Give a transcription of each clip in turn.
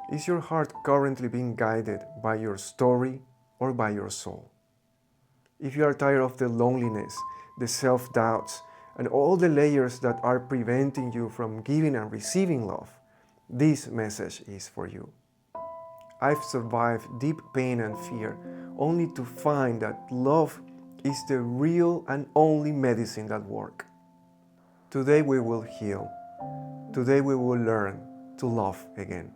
Is your heart currently being guided by your story or by your soul? If you are tired of the loneliness, the self-doubts, and all the layers that are preventing you from giving and receiving love, this message is for you. I've survived deep pain and fear only to find that love is the real and only medicine that works. Today we will heal. Today we will learn to love again.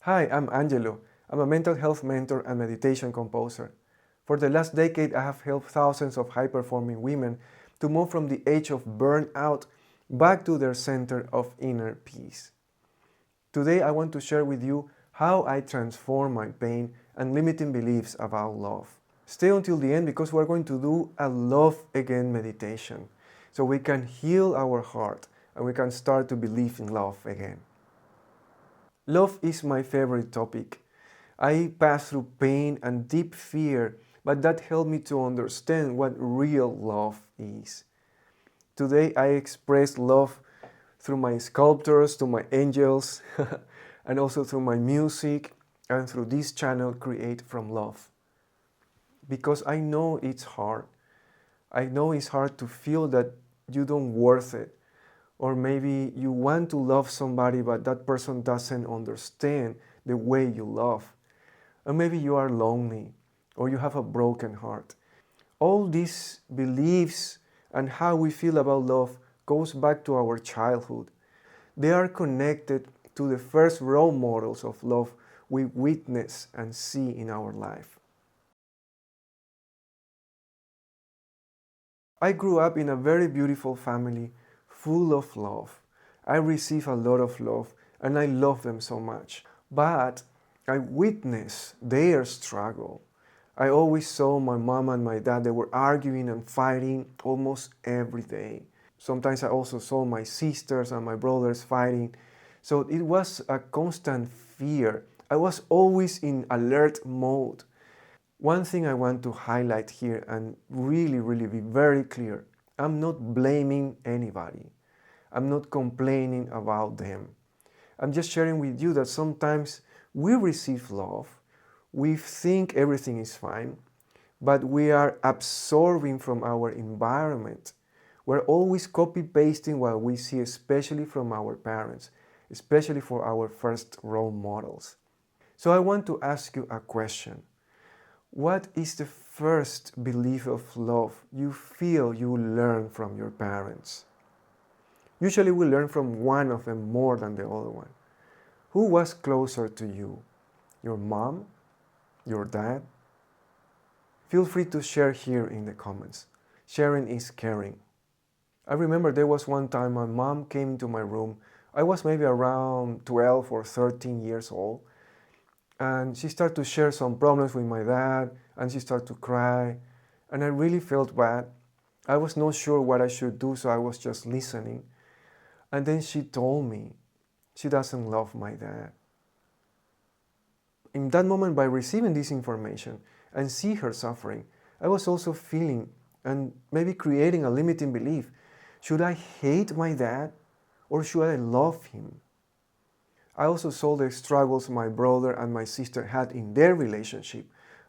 Hi, I'm Angelo. I'm a mental health mentor and meditation composer. For the last decade, I have helped thousands of high-performing women to move from the age of burnout back to their center of inner peace. Today, I want to share with you how I transform my pain and limiting beliefs about love. Stay until the end because we're going to do a love again meditation so we can heal our heart and we can start to believe in love again. Love is my favorite topic. I passed through pain and deep fear, but that helped me to understand what real love is. Today I express love through my sculptures, to my angels, and also through my music, and through this channel Create from Love. Because I know it's hard. I know it's hard to feel that you don't worth it. Or maybe you want to love somebody but that person doesn't understand the way you love. Or maybe you are lonely or you have a broken heart. All these beliefs and how we feel about love goes back to our childhood. They are connected to the first role models of love we witness and see in our life. I grew up in a very beautiful family full of love. I receive a lot of love and I love them so much. But I witnessed their struggle. I always saw my mom and my dad, they were arguing and fighting almost every day. Sometimes I also saw my sisters and my brothers fighting. So it was a constant fear. I was always in alert mode. One thing I want to highlight here and really be very clear, I'm not blaming anybody. I'm not complaining about them. I'm just sharing with you that sometimes we receive love, we think everything is fine, but we are absorbing from our environment. We're always copy-pasting what we see, especially from our parents, especially for our first role models. So I want to ask you a question. What is the first belief of love you feel you learn from your parents? Usually we learn from one of them more than the other one. Who was closer to you? Your mom? Your dad? Feel free to share here in the comments. Sharing is caring. I remember there was one time my mom came into my room. I was maybe around 12 or 13 years old. And she started to share some problems with my dad, and she started to cry. And I really felt bad. I was not sure what I should do, so I was just listening. And then she told me she doesn't love my dad. In that moment, by receiving this information and see her suffering, I was also feeling and maybe creating a limiting belief. Should I hate my dad or should I love him? I also saw the struggles my brother and my sister had in their relationship.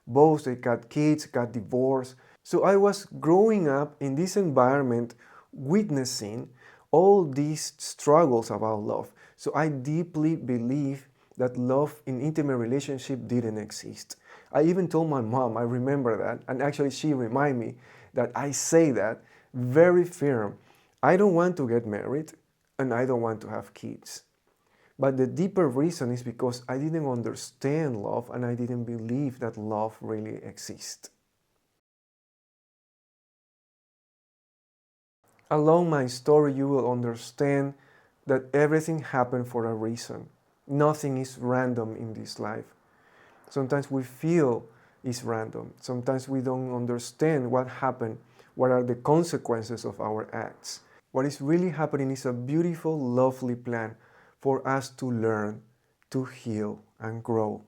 Both they got kids, got divorced. So I was growing up in this environment, witnessing all these struggles about love. So I deeply believe that love in intimate relationship didn't exist. I even told my mom, I remember that, and actually she reminded me that I say that very firm. I don't want to get married and I don't want to have kids. But the deeper reason is because I didn't understand love and I didn't believe that love really exists. Along my story, you will understand that everything happened for a reason. Nothing is random in this life. Sometimes we feel it's random. Sometimes we don't understand what happened, what are the consequences of our acts. What is really happening is a beautiful, lovely plan for us to learn, to heal, and grow.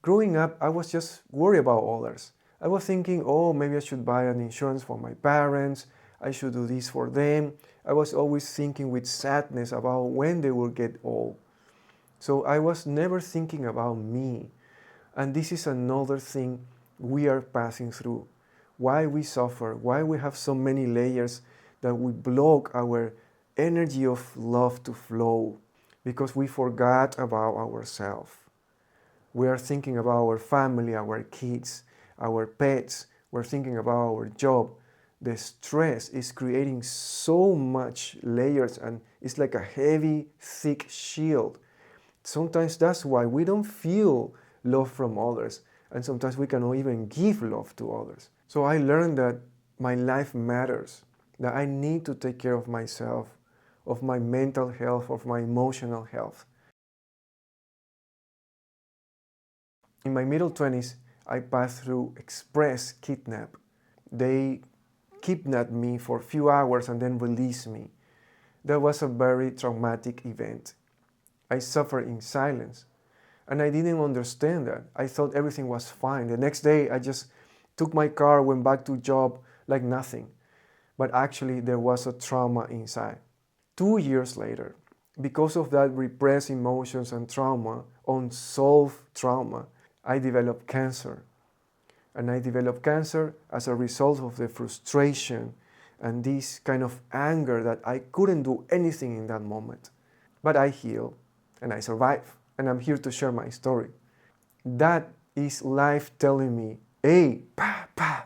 Growing up, I was just worried about others. I was thinking, oh, maybe I should buy an insurance for my parents. I should do this for them. I was always thinking with sadness about when they will get old. So I was never thinking about me. And this is another thing we are passing through. Why we suffer, why we have so many layers that we block our energy of love to flow, because we forgot about ourselves. We are thinking about our family, our kids, our pets. We're thinking about our job. The stress is creating so much layers, and it's like a heavy, thick shield. Sometimes that's why we don't feel love from others, and sometimes we cannot even give love to others. So I learned that my life matters, that I need to take care of myself, of my mental health, of my emotional health. In my middle 20s, I passed through express kidnap. They kidnapped me for a few hours and then released me. That was a very traumatic event. I suffered in silence, and I didn't understand that. I thought everything was fine. The next day, I just took my car, went back to job like nothing. But actually, there was a trauma inside. 2 years later, because of that repressed emotions and trauma, unsolved trauma, I developed cancer. And I developed cancer as a result of the frustration and this kind of anger that I couldn't do anything in that moment. But I healed and I survived, and I'm here to share my story. That is life telling me, hey,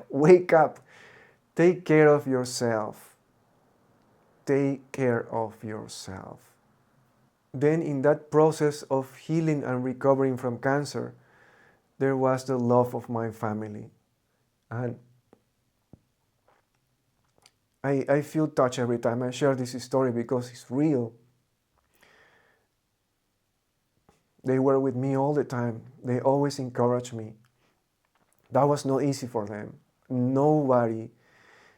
wake up, take care of yourself. Take care of yourself. Then in that process of healing and recovering from cancer, there was the love of my family. And I feel touched every time I share this story because it's real. They were with me all the time. They always encouraged me. That was not easy for them. Nobody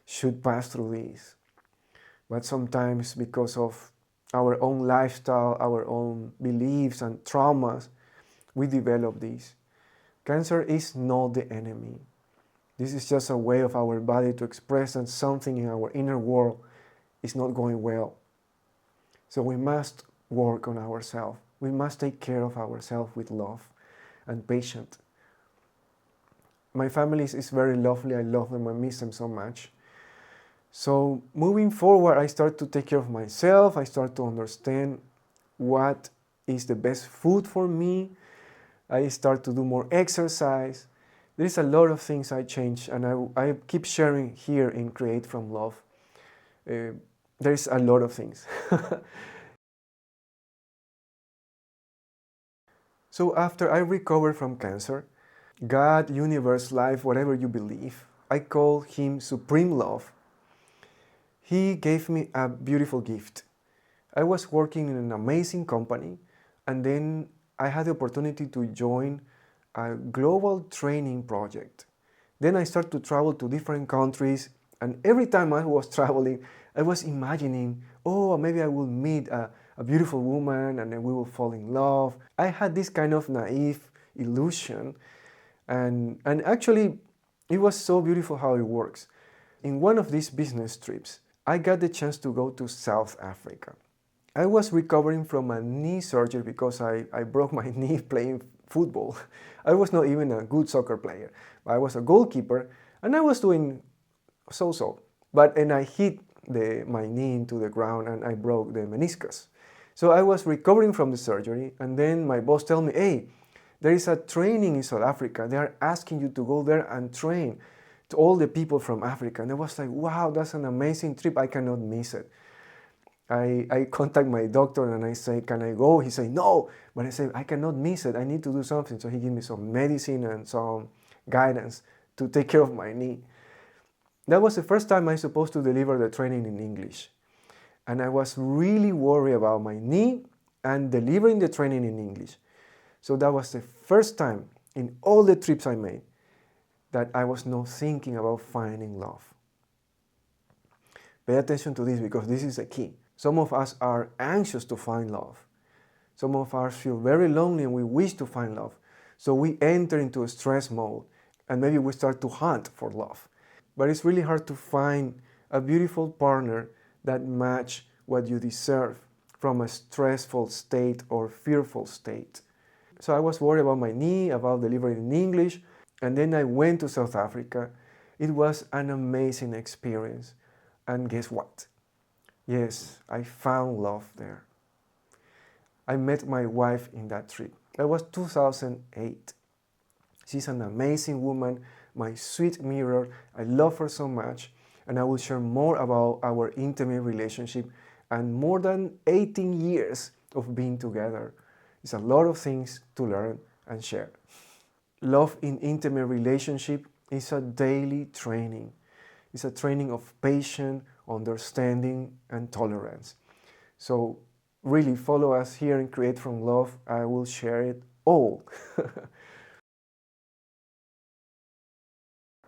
should pass through this. But sometimes because of our own lifestyle, our own beliefs and traumas, we develop this. Cancer is not the enemy. This is just a way of our body to express that something in our inner world is not going well. So we must work on ourselves. We must take care of ourselves with love and patience. My family is very lovely. I love them. I miss them so much. So moving forward, I start to take care of myself. I start to understand what is the best food for me. I start to do more exercise. There's a lot of things I change, and I keep sharing here in Create from Love. There's a lot of things. So after I recovered from cancer, God, universe, life, whatever you believe, I call Him Supreme Love. He gave me a beautiful gift. I was working in an amazing company, and then I had the opportunity to join a global training project. Then I started to travel to different countries, and every time I was traveling, I was imagining, oh, maybe I will meet a beautiful woman and then we will fall in love. I had this kind of naive illusion, and actually it was so beautiful how it works. In one of these business trips, I got the chance to go to South Africa. I was recovering from a knee surgery because I broke my knee playing football. I was not even a good soccer player. I was a goalkeeper and I was doing so-so. And I hit my knee into the ground and I broke the meniscus. So I was recovering from the surgery, and then my boss told me, hey, there is a training in South Africa. They are asking you to go there and train to all the people from Africa. And I was like, wow, that's an amazing trip. I cannot miss it. I contact my doctor and I say, can I go? He said, no. But I said, I cannot miss it. I need to do something. So he gave me some medicine and some guidance to take care of my knee. That was the first time I was supposed to deliver the training in English. And I was really worried about my knee and delivering the training in English. So that was the first time in all the trips I made that I was not thinking about finding love. Pay attention to this because this is the key. Some of us are anxious to find love. Some of us feel very lonely and we wish to find love. So we enter into a stress mode. and maybe we start to hunt for love. But it's really hard to find a beautiful partner that match what you deserve from a stressful state or fearful state. So I was worried about my knee, about delivering in English, and then I went to South Africa. It was an amazing experience. And guess what? Yes, I found love there. I met my wife in that trip. That was 2008. She's an amazing woman, my sweet mirror. I love her so much, and I will share more about our intimate relationship and more than 18 years of being together. It's a lot of things to learn and share. Love in intimate relationship is a daily training. It's a training of patience, understanding, and tolerance. So really follow us here in Create from Love. I will share it all.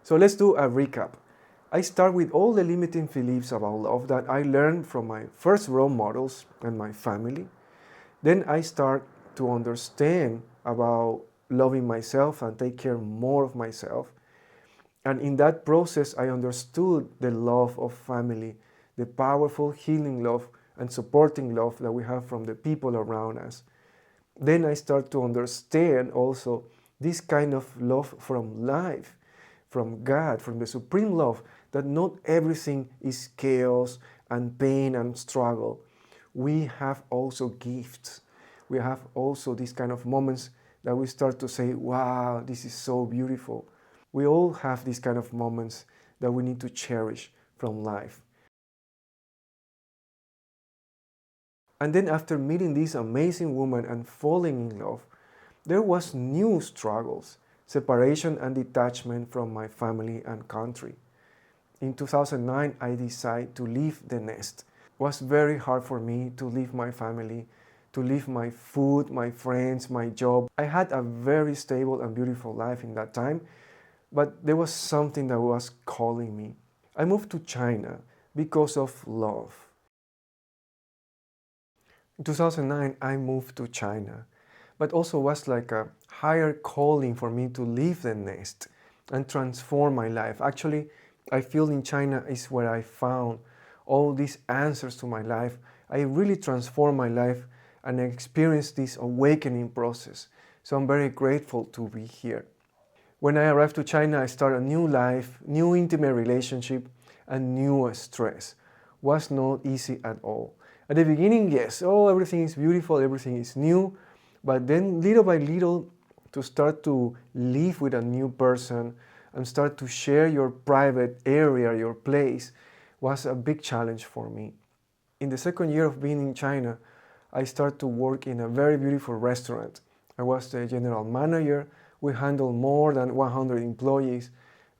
So let's do a recap. I start with all the limiting beliefs about love that I learned from my first role models and my family. Then I start to understand about loving myself and take care more of myself. And in that process, I understood the love of family, the powerful healing love and supporting love that we have from the people around us. Then I start to understand also this kind of love from life, from God, from the supreme love, that not everything is chaos and pain and struggle. We have also gifts. We have also these kind of moments that we start to say, wow, this is so beautiful. We all have these kind of moments that we need to cherish from life. And then after meeting this amazing woman and falling in love, there was new struggles, separation and detachment from my family and country. In 2009, I decided to leave the nest. It was very hard for me to leave my family, to leave my food, my friends, my job. I had a very stable and beautiful life in that time, but there was something that was calling me. I moved to China because of love. In 2009, I moved to China, but also was like a higher calling for me to leave the nest and transform my life. Actually, I feel in China is where I found all these answers to my life. I really transformed my life and experienced this awakening process. So I'm very grateful to be here. When I arrived to China, I started a new life, new intimate relationship, and new stress. Was not easy at all. At the beginning, yes, everything is beautiful, everything is new, but then little by little, to start to live with a new person and start to share your private area, your place, was a big challenge for me. In the second year of being in China, I started to work in a very beautiful restaurant. I was the general manager. We handled more than 100 employees.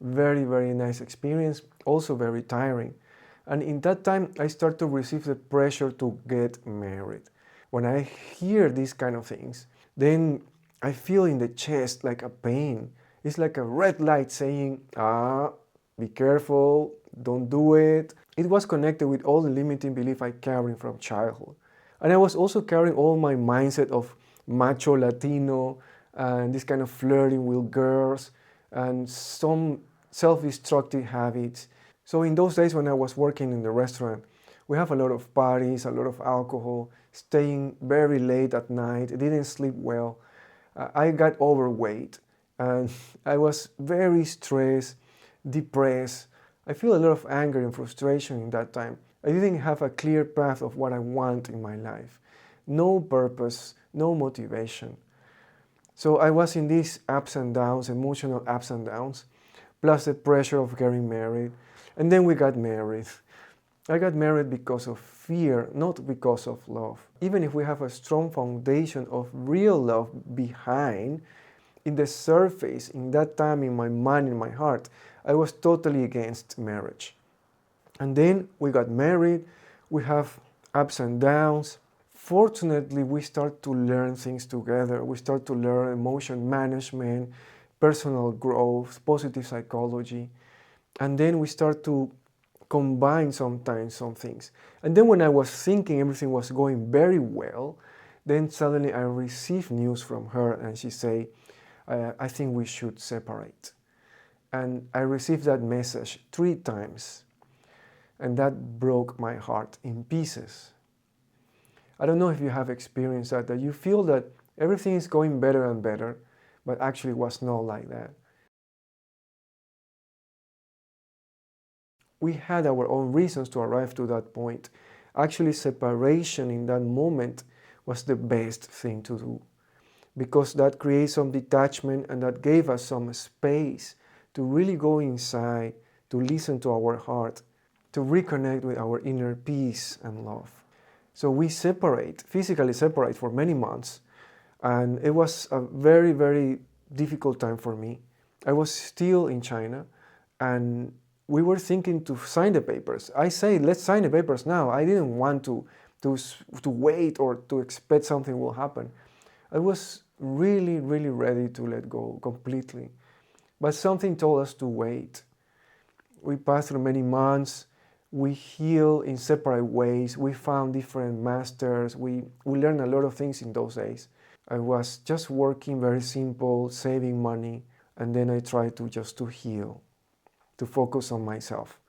Very, very nice experience, also very tiring. And in that time, I started to receive the pressure to get married. When I hear these kind of things, then I feel in the chest like a pain. It's like a red light saying, be careful, don't do it. It was connected with all the limiting belief I carried from childhood. And I was also carrying all my mindset of macho Latino and this kind of flirting with girls and some self-destructive habits. So in those days when I was working in the restaurant, we have a lot of parties, a lot of alcohol, staying very late at night, didn't sleep well. I got overweight and I was very stressed, depressed. I feel a lot of anger and frustration in that time. I didn't have a clear path of what I want in my life. No purpose, no motivation. So I was in these ups and downs, emotional ups and downs, plus the pressure of getting married. And then we got married. I got married because of fear, not because of love. Even if we have a strong foundation of real love behind, in the surface, in that time, in my mind, in my heart, I was totally against marriage. And then we got married, we have ups and downs. Fortunately, we start to learn things together. We start to learn emotion management, personal growth, positive psychology. And then we start to combine sometimes some things. And then when I was thinking everything was going very well, then suddenly I received news from her and she said, I think we should separate. And I received that message 3 times. And that broke my heart in pieces. I don't know if you have experienced that you feel that everything is going better and better, but actually it was not like that. We had our own reasons to arrive to that point. Actually, separation in that moment was the best thing to do, because that creates some detachment and that gave us some space to really go inside, to listen to our heart, to reconnect with our inner peace and love. So we physically separate for many months, and it was a very, very difficult time for me. I was still in China, and we were thinking to sign the papers. I said, let's sign the papers now. I didn't want to wait or to expect something will happen. I was really, really ready to let go completely. But something told us to wait. We passed through many months. We healed in separate ways. We found different masters. We learned a lot of things in those days. I was just working very simple, saving money, and then I tried to heal, to focus on myself.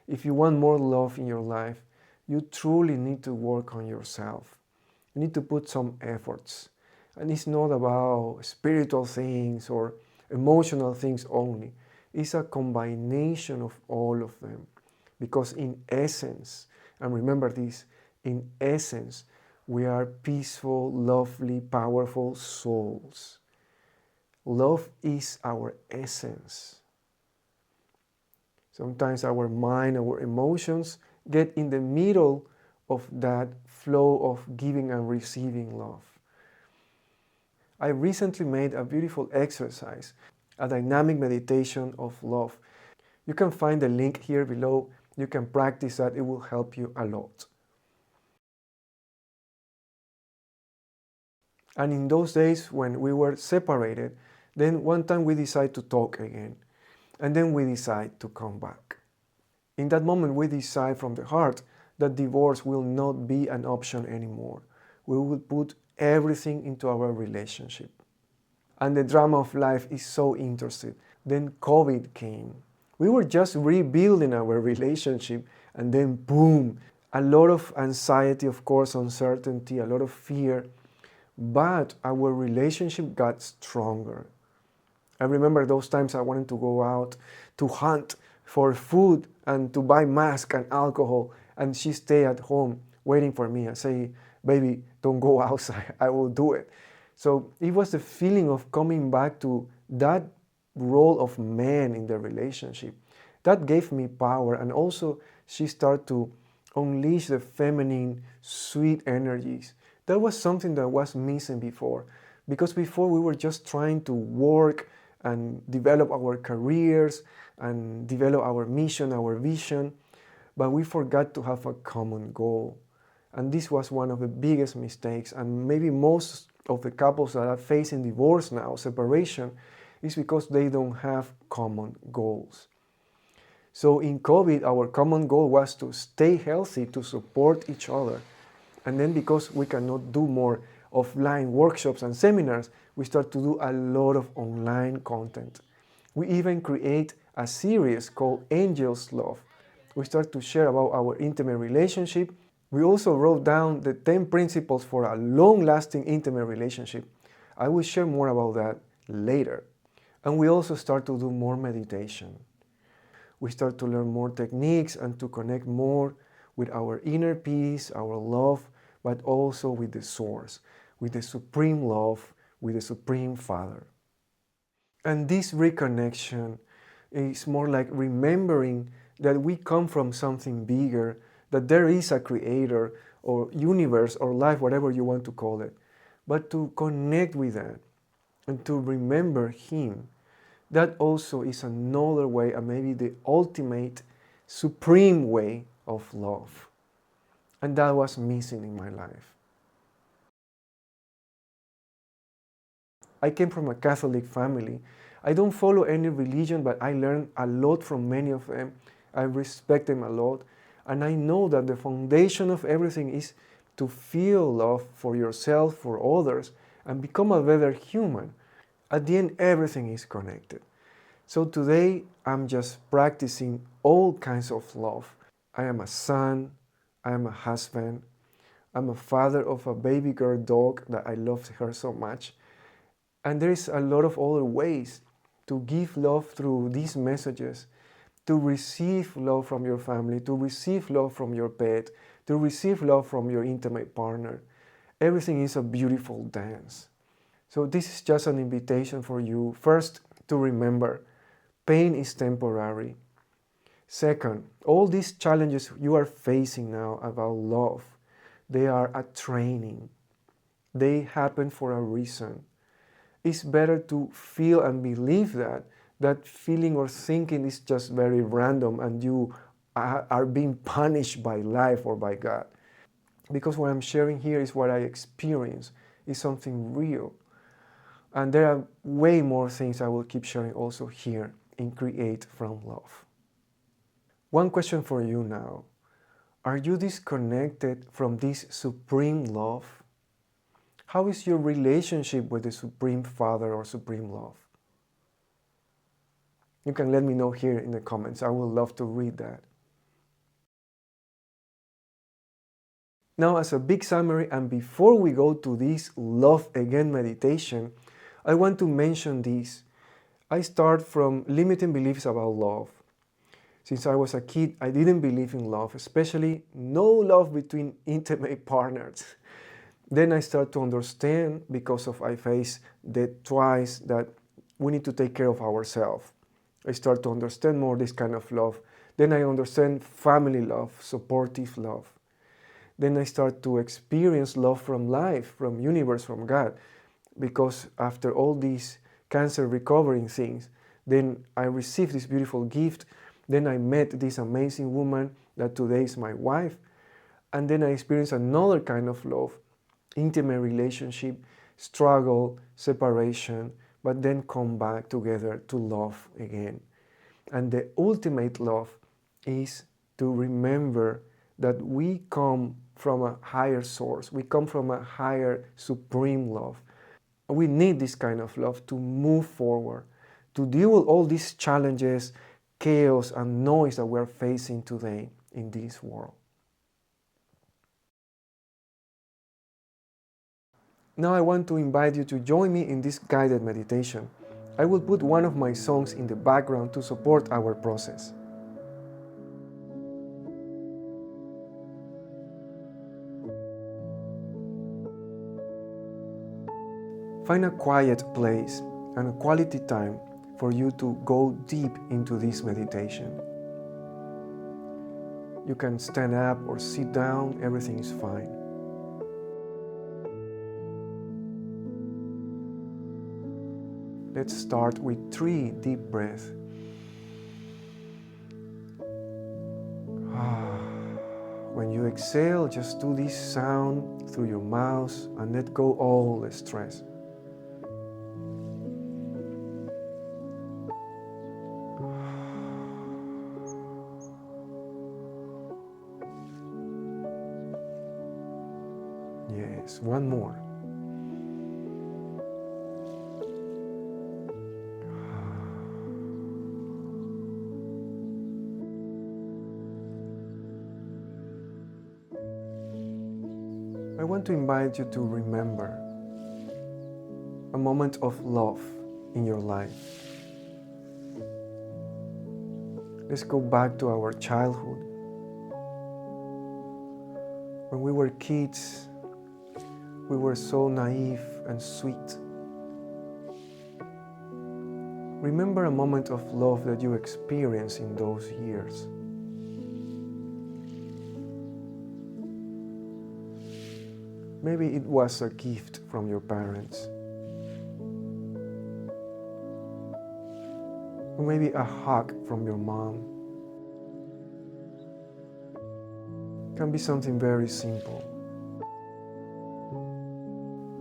If you want more love in your life, you truly need to work on yourself. You need to put some efforts. And it's not about spiritual things or emotional things only. It's a combination of all of them. Because in essence, and remember this, in essence, we are peaceful, lovely, powerful souls. Love is our essence. Sometimes our mind, our emotions get in the middle of that flow of giving and receiving love. I recently made a beautiful exercise, a dynamic meditation of love. You can find the link here below. You can practice that. It will help you a lot. And in those days when we were separated, then one time we decided to talk again. And then we decide to come back. In that moment, we decide from the heart that divorce will not be an option anymore. We will put everything into our relationship. And the drama of life is so interesting. Then COVID came. We were just rebuilding our relationship, and then boom, a lot of anxiety, of course, uncertainty, a lot of fear. But our relationship got stronger. I remember those times I wanted to go out to hunt for food and to buy masks and alcohol, and she stayed at home waiting for me. I say, baby, don't go outside, I will do it. So it was the feeling of coming back to that role of man in the relationship. That gave me power, and also she started to unleash the feminine, sweet energies. That was something that was missing before, because before we were just trying to work and develop our careers and develop our mission, our vision, but we forgot to have a common goal. And this was one of the biggest mistakes, and maybe most of the couples that are facing divorce now, separation, is because they don't have common goals. So in COVID, our common goal was to stay healthy, to support each other. And then because we cannot do more offline workshops and seminars, we start to do a lot of online content. We even create a series called Angels Love. We start to share about our intimate relationship. We also wrote down the 10 principles for a long-lasting intimate relationship. I will share more about that later. And we also start to do more meditation. We start to learn more techniques and to connect more with our inner peace, our love, but also with the source, with the supreme love, with the Supreme Father. And this reconnection is more like remembering that we come from something bigger, that there is a creator or universe or life, whatever you want to call it, but to connect with that and to remember Him. That also is another way, and maybe the ultimate, supreme way of love. And that was missing in my life. I came from a Catholic family. I don't follow any religion, but I learned a lot from many of them. I respect them a lot. And I know that the foundation of everything is to feel love for yourself, for others, and become a better human. At the end, everything is connected. So today I'm just practicing all kinds of love. I am a son, I am a husband, I'm a father of a baby girl dog that I love her so much. And there is a lot of other ways to give love through these messages, to receive love from your family, to receive love from your pet, to receive love from your intimate partner. Everything is a beautiful dance. So this is just an invitation for you, first, to remember pain is temporary. Second, all these challenges you are facing now about love, they are a training. They happen for a reason. It's better to feel and believe that feeling or thinking is just very random and you are being punished by life or by God. Because what I'm sharing here is what I experience, is something real. And there are way more things I will keep sharing also here in Create from Love. One question for you now. Are you disconnected from this supreme love? How is your relationship with the Supreme Father or Supreme Love? You can let me know here in the comments. I would love to read that. Now, as a big summary, and before we go to this Love Again meditation, I want to mention this. I start from limiting beliefs about love. Since I was a kid, I didn't believe in love, especially no love between intimate partners. Then I start to understand, because of I faced that twice, that we need to take care of ourselves. I start to understand more this kind of love. Then I understand family love, supportive love. Then I start to experience love from life, from universe, from God. Because after all these cancer recovering things, then I received this beautiful gift. Then I met this amazing woman that today is my wife. And then I experienced another kind of love, intimate relationship, struggle, separation, but then come back together to love again. And the ultimate love is to remember that we come from a higher source. We come from a higher supreme love. We need this kind of love to move forward, to deal with all these challenges, chaos, and noise that we're facing today in this world. Now I want to invite you to join me in this guided meditation. I will put one of my songs in the background to support our process. Find a quiet place and a quality time for you to go deep into this meditation. You can stand up or sit down, everything is fine. Let's start with 3 deep breaths. When you exhale, just do this sound through your mouth and let go all the stress. Yes, one more. I want to invite you to remember a moment of love in your life. Let's go back to our childhood. When we were kids, we were so naive and sweet. Remember a moment of love that you experienced in those years. Maybe it was a gift from your parents. Or maybe a hug from your mom. It can be something very simple.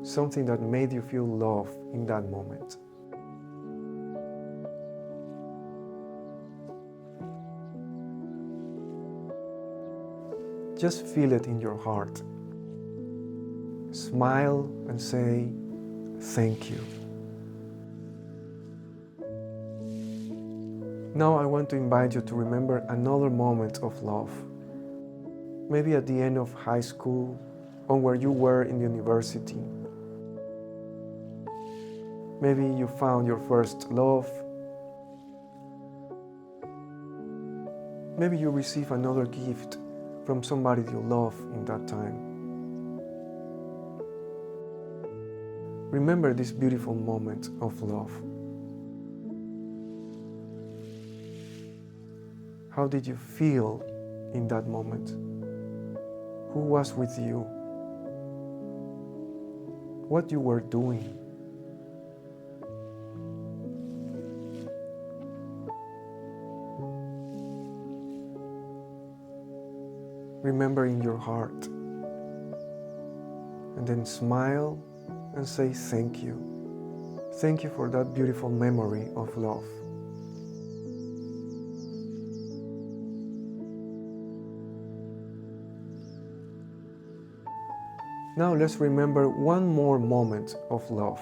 Something that made you feel love in that moment. Just feel it in your heart. Smile and say, thank you. Now I want to invite you to remember another moment of love. Maybe at the end of high school, or where you were in the university. Maybe you found your first love. Maybe you receive another gift from somebody you love in that time. Remember this beautiful moment of love. How did you feel in that moment? Who was with you? What you were doing? Remember in your heart, and then smile and say thank you. Thank you for that beautiful memory of love. Now let's remember one more moment of love.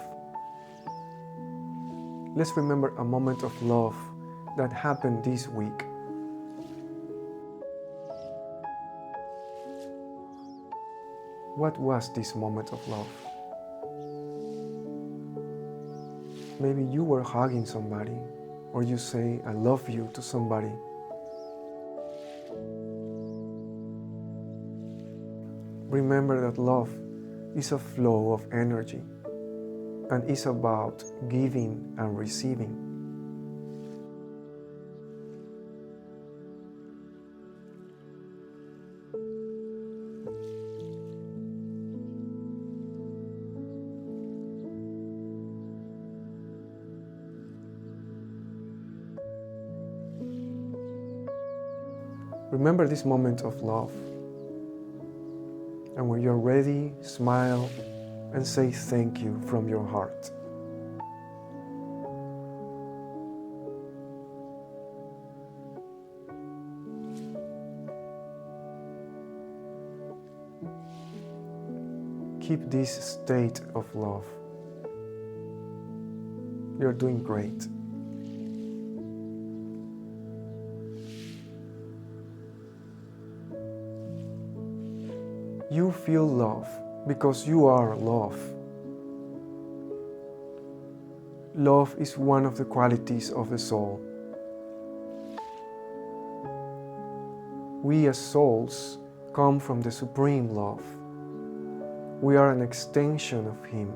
Let's remember a moment of love that happened this week. What was this moment of love? Maybe you were hugging somebody, or you say, I love you to somebody. Remember that love is a flow of energy and is about giving and receiving. Remember this moment of love. And when you're ready, smile and say thank you from your heart. Keep this state of love. You're doing great. You feel love because you are love. Love is one of the qualities of the soul. We as souls come from the supreme love. We are an extension of Him.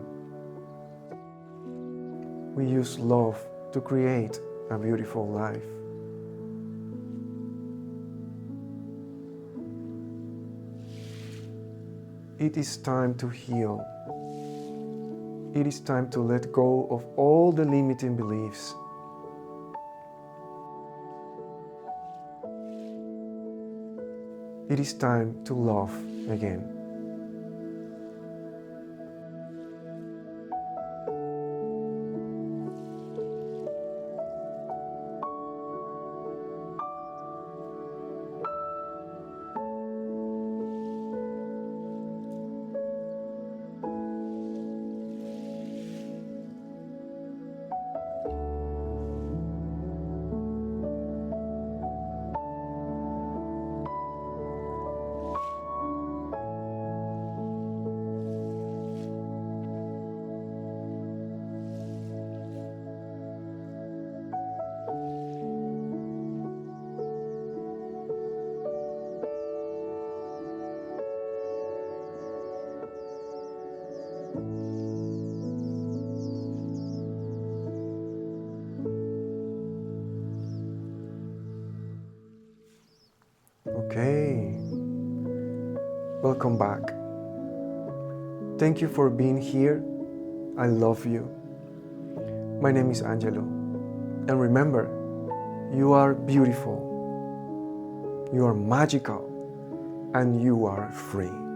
We use love to create a beautiful life. It is time to heal. It is time to let go of all the limiting beliefs. It is time to love again. Okay, welcome back. Thank you for being here. I love you. My name is Angelo. And remember, you are beautiful, you are magical, and you are free.